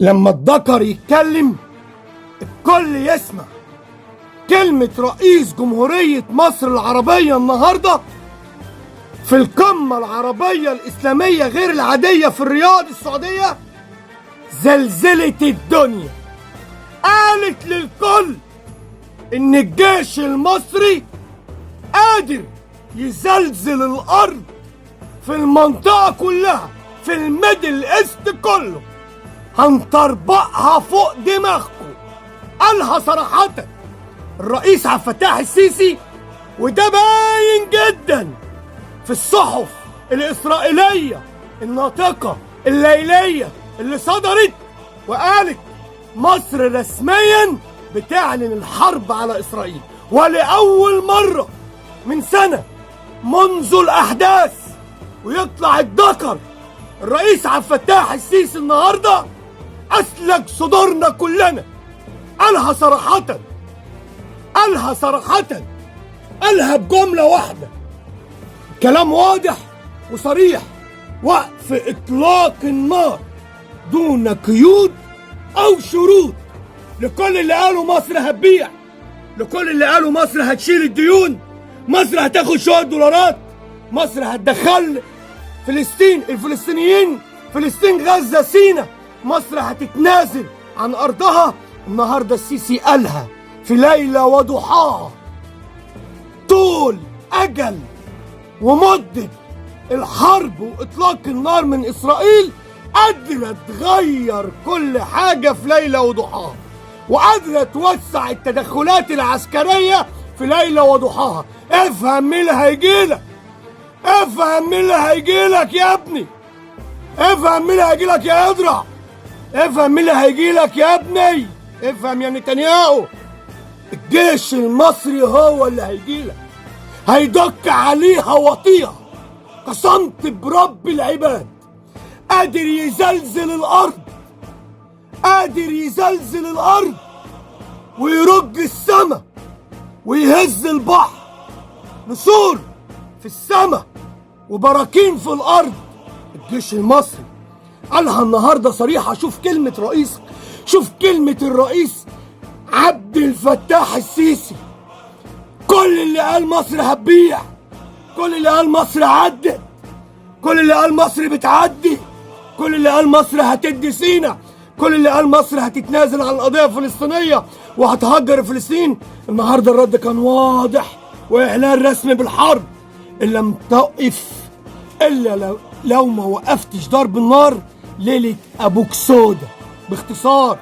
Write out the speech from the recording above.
لما الذكر يتكلم الكل يسمع. كلمة رئيس جمهورية مصر العربية النهاردة في القمة العربية الإسلامية غير العادية في الرياض السعودية زلزلت الدنيا. قالت للكل إن الجيش المصري قادر يزلزل الأرض في المنطقة كلها، في الميدل إيست كله، هنطربقها فوق دماغكم. قالها صراحة الرئيس عبد الفتاح السيسي، وده باين جدا في الصحف الإسرائيلية الناطقة الليلية اللي صدرت وقالت مصر رسميا بتعلن الحرب على إسرائيل. ولأول مرة من سنة منذ الأحداث ويطلع الذكر الرئيس عبد الفتاح السيسي النهارده أسلك صدورنا كلنا. قالها صراحة، قالها بجملة واحدة، كلام واضح وصريح: وقف إطلاق النار دون قيود أو شروط. لكل اللي قالوا مصر هتبيع، لكل اللي قالوا مصر هتشيل الديون، مصر هتاخد شوية دولارات، مصر هتدخل الفلسطينيين فلسطين، غزة، سينا، مصر هتتنازل عن أرضها. النهاردة السيسي قالها في ليلة وضحاها: طول أجل ومدة الحرب وإطلاق النار من إسرائيل قادرة تغير كل حاجة في ليلة وضحاها، وقادرة توسع التدخلات العسكرية في ليلة وضحاها. افهم مين اللي هيجيلك، افهم مين اللي هيجيلك يا ابني، افهم مين اللي هيجيلك يا اضرع، افهم مين اللي هيجيلك يا ابني، افهم يا نتنياهو. الجيش المصري هو اللي هيجيلك، هيدك عليها وطيها. قسمت برب العباد قادر يزلزل الارض، قادر يزلزل الارض ويرج السما ويهز البحر. نسور في السما وبراكين في الارض. الجيش المصري قالها النهارده صريحه. شوف كلمه الرئيس عبد الفتاح السيسي. كل اللي قال مصر هتبيع، كل اللي قال مصر عدت، كل اللي قال مصر بتعدي، كل اللي قال مصر هتدي سينا، كل اللي قال مصر هتتنازل عن القضيه الفلسطينيه وهتهجر فلسطين، النهارده الرد كان واضح واعلان رسمي بالحرب. ان لم تقف الا لو ما وقفتش ضرب النار ليله ابوك سودا. باختصار